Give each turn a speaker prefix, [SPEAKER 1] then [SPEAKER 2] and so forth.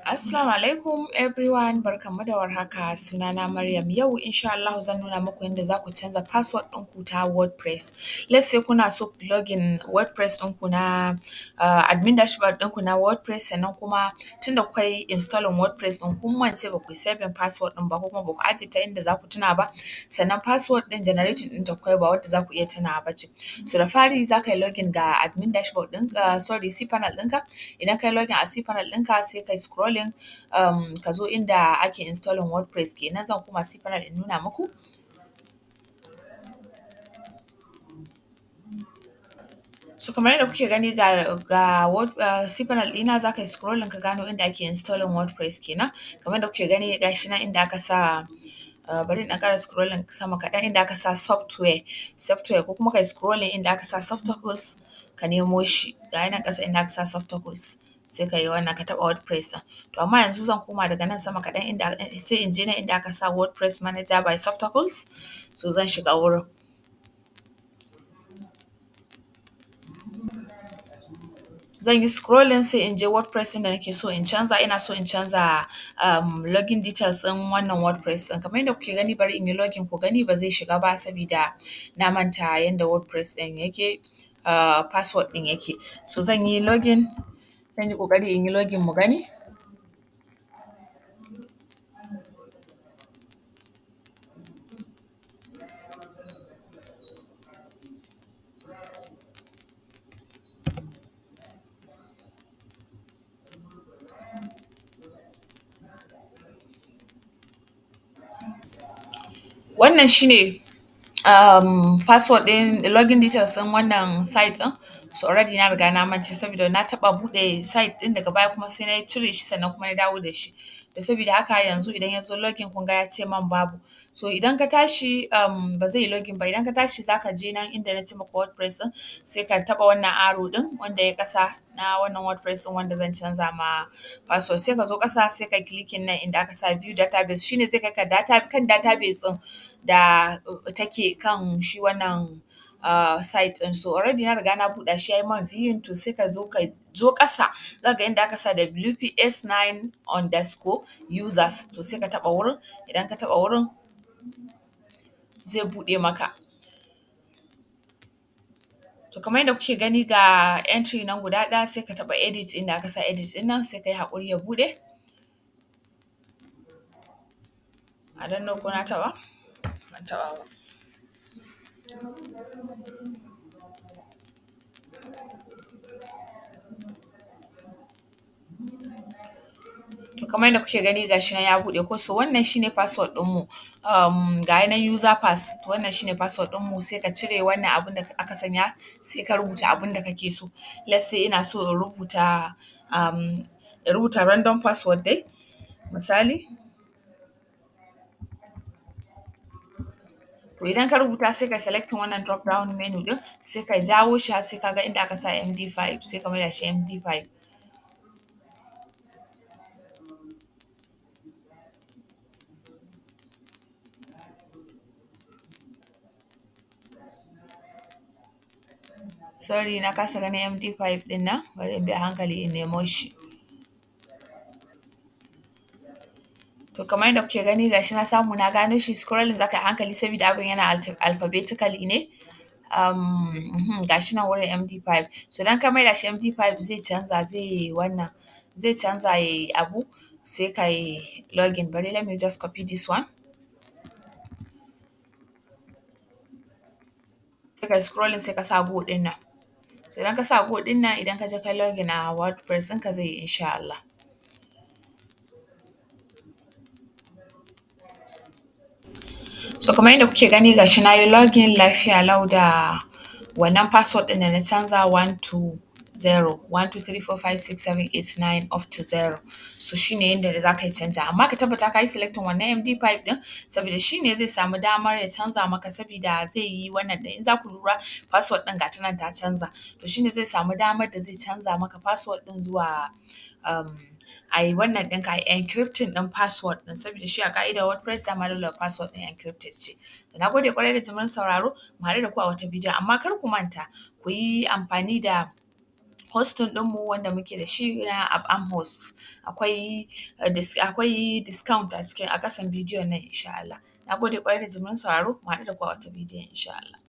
[SPEAKER 1] Assalamu alaikum everyone, barkanmu da warhaka. Sunana Maryam. Yau insha Allah zan nuna muku yadda za ku canza password ɗinku ta WordPress. Let's say kuna so ku login WordPress ɗinku na admin dashboard ɗinku na WordPress, sannan kuma tunda kuka yi installing WordPress ɗin kun mance ba ku yi saving password ɗin ba, ko kuma ba ku ajiye ta inda za ku tuna ba, sannan password ɗin generating ɗin ta kuka ba wadda za ku iya tunawa ba ce. So da fari za ka yi login ga admin dashboard ɗinka, cPanel ɗinka. Idan ka yi login a cPanel ɗinka sai ka yi scrolling ka zo inda ake installing WordPress kenan. Zan koma cPanel in nuna muku. So kamar yadda kuke gani ga cPanel ɗina, za ka yi scrolling ka gano inda ake installing WordPress kenan. Kamar yadda kuke gani ga shi nan inda aka sa bari in ƙara scrolling sama kaɗan inda aka sa software, ko kuma ka yi scrolling inda aka sa softacles ka nemo shi. Ga nan ƙasa inda aka sa softacles sai ka yi wannan, ka taɓa WordPress ɗin. To amma yanzu zan koma daga nan sama kaɗan sai in je nan inda aka sa WordPress Manager by Softacles. So zan shiga wurin. Zan yi scrolling sai in je WordPress ɗin da nake so in canza. Ina so in canza login details ɗin wannan WordPress ɗin. Kamar yadda kuke gani, bari in yi login ku gani, ba zai shiga ba saboda na manta yanda WordPress ɗin yake, password ɗin yake. So zan yi login, zan yi ƙoƙari in yi login mu gani. Wannan shine password ɗin, login details ɗin wannan site ɗin. So already na riga na mance saboda na taɓa buɗe site ɗin daga baya kuma sai na cire shi sannan kuma na dawo da shi. To saboda haka yanzu idan ya zo login kun ga ya ce man babu. So idan ka tashi ba zai yi login ba. Idan ka tashi za ka je nan inda na ce maka WordPress ɗin, sai ka taɓa wannan arrow ɗin wanda ya ƙasa na wannan WordPress ɗin wanda zan canza ma password. Sai ka zo ƙasa sai ka clicking nan inda aka sa view database, shine zai kai ka kan database ɗin da take kan shi wannan site ɗin. So already na riga na buɗe shi ya yi man viewing. To sai ka zo ƙasa, za ka ga inda aka sa WPS9_users. To sai ka taɓa wurin. Idan ka taɓa wurin zai buɗe maka. To kamar yadda kuke gani ga entry nan guda ɗaya, sai ka taɓa edit inda aka sa edit ɗin nan, sai ka yi haƙuri ya buɗe. I don't know ko na taɓa? Ban taɓa ba. To kamar yadda kuke gani ga shi nan ya buɗe ko. So wannan shine password ɗinmu. Ga nan user pass, to wannan shine password ɗinmu. Sai ka cire wannan abun da aka sanya, sai ka rubuta abun da kake so. Let's say ina so in rubuta random password dai, misali. To idan ka rubuta sai ka selecting wannan drop down menu ɗin, sai ka jawo shi har sai ka ga inda aka sa MD5, sai ka maida shi MD5. Sorry, na kasa ganin MD5 ɗin nan, bari in bi a hankali in nemo shi. To kamar yadda kuke gani ga shi na samu na gano shi. Scrolling za ka yi hankali saboda abin yana alphabetically ne. Ga shi nan wurin MD5. So idan ka maida shi MD5 zai canza, zai canza ya yi abu. Sai ka yi login. Bari let me just copy this one. Sai ka yi scrolling sai ka sa go ɗin nan. So idan ka sa go ɗin nan, idan ka je ka yi login a WordPress ɗinka zai yi insha Allah. So kamar yadda kuke gani ga shi na yi login lafiya lau da wannan password ɗin da na canza 120, 1 2 3 4 5 6 7 8 9 up to 0. So shine yadda za ka yi canja. Amma ka tabbata ka yi selecting wannan MD5 ɗin saboda shine zai samu damar ya canza maka, saboda zai yi wannan ɗin. In za ku lura password ɗin ga ta nan ta canza. To shine zai samu damar da zai canza maka password ɗin zuwa a yi wannan ɗinka, a yi encrypting ɗin password ɗin, saboda shi a ƙa'idar WordPress dama dole password ɗin encrypted ce. Na gode ƙwarai da jimirin sauraro. Mu haɗu da ku a wata bidiyon. Amma kar ku manta ku yi amfani da hosting ɗinmu wanda muke da shi na Am Host. Akwai discount a ƙasan bidiyon nan insha Allah. Na gode ƙwarai da jimirin sauraro, mu haɗu da ku a wata bidiyon insha Allah.